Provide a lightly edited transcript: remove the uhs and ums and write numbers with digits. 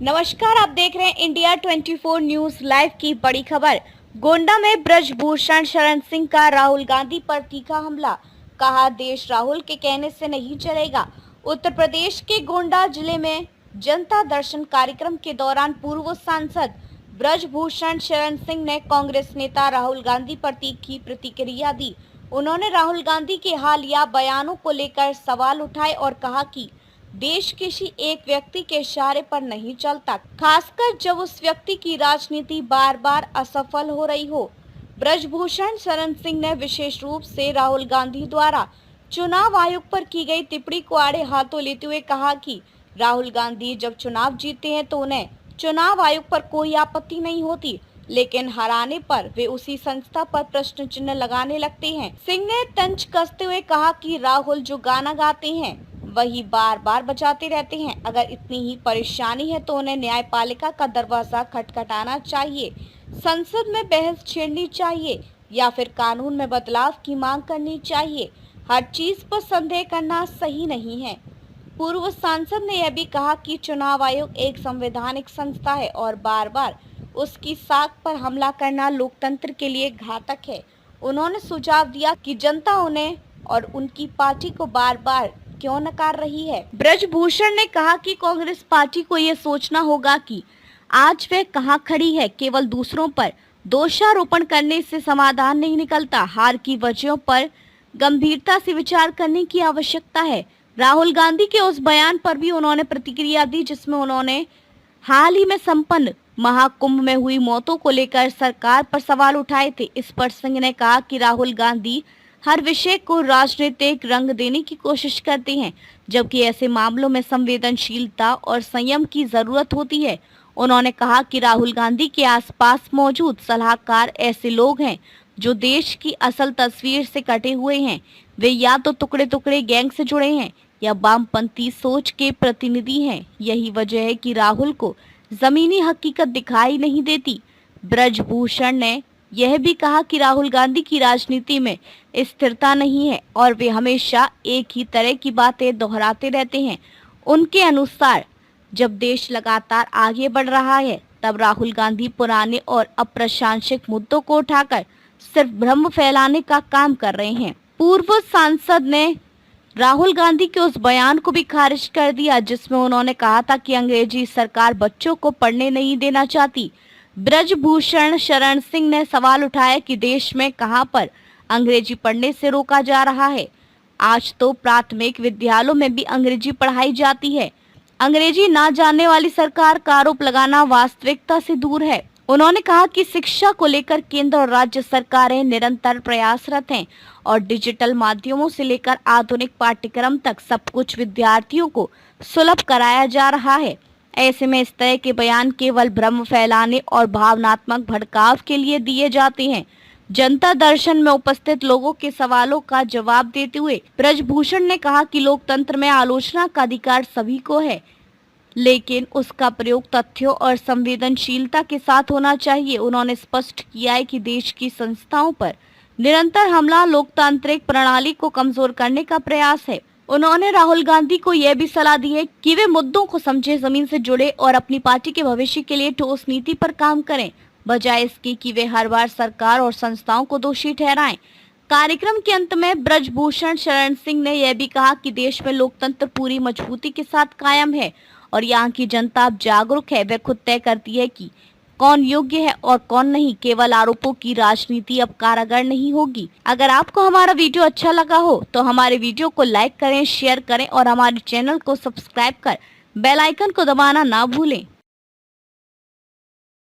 नमस्कार, आप देख रहे हैं इंडिया 24 न्यूज लाइव की बड़ी खबर। गोंडा में ब्रजभूषण शरण सिंह का राहुल गांधी पर तीखा हमला। कहा, देश राहुल के कहने से नहीं चलेगा। उत्तर प्रदेश के गोंडा जिले में जनता दर्शन कार्यक्रम के दौरान पूर्व सांसद ब्रजभूषण शरण सिंह ने कांग्रेस नेता राहुल गांधी पर तीखी प्रतिक्रिया दी। उन्होंने राहुल गांधी के हालिया बयानों को लेकर सवाल उठाए और कहा कि देश किसी एक व्यक्ति के इशारे पर नहीं चलता, खासकर जब उस व्यक्ति की राजनीति बार बार असफल हो रही हो। ब्रजभूषण शरण सिंह ने विशेष रूप से राहुल गांधी द्वारा चुनाव आयोग पर की गई टिप्पणी को आड़े हाथों लेते हुए कहा कि राहुल गांधी जब चुनाव जीतते हैं तो उन्हें चुनाव आयोग पर कोई आपत्ति नहीं होती, लेकिन हराने पर वे उसी संस्था पर प्रश्न चिन्ह लगाने लगते हैं। सिंह ने तंज कसते हुए कहा कि राहुल जो गाना गाते हैं वही बार बार बजाते रहते हैं। अगर इतनी ही परेशानी है तो उन्हें न्यायपालिका का दरवाजा खटखटाना चाहिए, संसद में बहस छेड़नी चाहिए या फिर कानून में बदलाव की मांग करनी चाहिए। हर चीज पर संदेह करना सही नहीं है। पूर्व सांसद ने यह भी कहा कि चुनाव आयोग एक संवैधानिक संस्था है और बार बार उसकी साख पर हमला करना लोकतंत्र के लिए घातक है। उन्होंने सुझाव दिया कि जनता उन्हें और उनकी पार्टी को बार बार क्यों नकार रही है। ब्रजभूषण ने कहा कि कांग्रेस पार्टी को ये सोचना होगा कि आज वह कहां खड़ी है। केवल दूसरों पर दोषारोपण करने से समाधान नहीं निकलता। हार की वजहों पर गंभीरता से विचार करने की आवश्यकता है। राहुल गांधी के उस बयान पर भी उन्होंने प्रतिक्रिया दी जिसमें उन्होंने हाल ही में संपन्न महाकुंभ में हुई मौतों को लेकर सरकार पर सवाल उठाए थे। इस पर सिंह ने कहा कि राहुल गांधी हर विषय को राजनीतिक रंग देने की कोशिश करते हैं, जबकि ऐसे मामलों में संवेदनशीलता और संयम की जरूरत होती है। उन्होंने कहा कि राहुल गांधी के आसपास मौजूद सलाहकार ऐसे लोग हैं जो देश की असल तस्वीर से कटे हुए हैं। वे या तो टुकड़े टुकड़े गैंग से जुड़े हैं या वामपंथी सोच के प्रतिनिधि हैं। यही वजह है कि राहुल को जमीनी हकीकत दिखाई नहीं देती। ब्रजभूषण ने यह भी कहा कि राहुल गांधी की राजनीति में स्थिरता नहीं है और वे हमेशा एक ही तरह की बातें दोहराते रहते हैं। उनके अनुसार जब देश लगातार आगे बढ़ रहा है तब राहुल गांधी पुराने और अप्रासंगिक मुद्दों को उठाकर सिर्फ भ्रम फैलाने का काम कर रहे हैं। पूर्व सांसद ने राहुल गांधी के उस बयान को भी खारिज कर दिया जिसमें उन्होंने कहा था कि अंग्रेजी सरकार बच्चों को पढ़ने नहीं देना चाहती। ब्रजभूषण शरण सिंह ने सवाल उठाया कि देश में कहां पर अंग्रेजी पढ़ने से रोका जा रहा है। आज तो प्राथमिक विद्यालयों में भी अंग्रेजी पढ़ाई जाती है। अंग्रेजी ना जानने वाली सरकार का आरोप लगाना वास्तविकता से दूर है। उन्होंने कहा कि शिक्षा को लेकर केंद्र और राज्य सरकारें निरंतर प्रयासरत हैं और डिजिटल माध्यमों से लेकर आधुनिक पाठ्यक्रम तक सब कुछ विद्यार्थियों को सुलभ कराया जा रहा है। ऐसे में इस तरह के बयान केवल भ्रम फैलाने और भावनात्मक भड़काव के लिए दिए जाते हैं। जनता दर्शन में उपस्थित लोगों के सवालों का जवाब देते हुए ब्रजभूषण ने कहा कि लोकतंत्र में आलोचना का अधिकार सभी को है, लेकिन उसका प्रयोग तथ्यों और संवेदनशीलता के साथ होना चाहिए। उन्होंने स्पष्ट किया है कि देश की संस्थाओं पर निरंतर हमला लोकतांत्रिक प्रणाली को कमजोर करने का प्रयास है। उन्होंने राहुल गांधी को यह भी सलाह दी है कि वे मुद्दों को समझे, जमीन से जुड़े और अपनी पार्टी के भविष्य के लिए ठोस नीति पर काम करें, बजाय इसके कि वे हर बार सरकार और संस्थाओं को दोषी ठहराएं। कार्यक्रम के अंत में ब्रजभूषण शरण सिंह ने यह भी कहा कि देश में लोकतंत्र पूरी मजबूती के साथ कायम है और यहाँ की जनता अब जागरूक है। वे खुद तय करती है कि कौन योग्य है और कौन नहीं। केवल आरोपों की राजनीति अब कारगर नहीं होगी। अगर आपको हमारा वीडियो अच्छा लगा हो तो हमारे वीडियो को लाइक करें, शेयर करें और हमारे चैनल को सब्सक्राइब कर बेल आइकन को दबाना ना भूलें।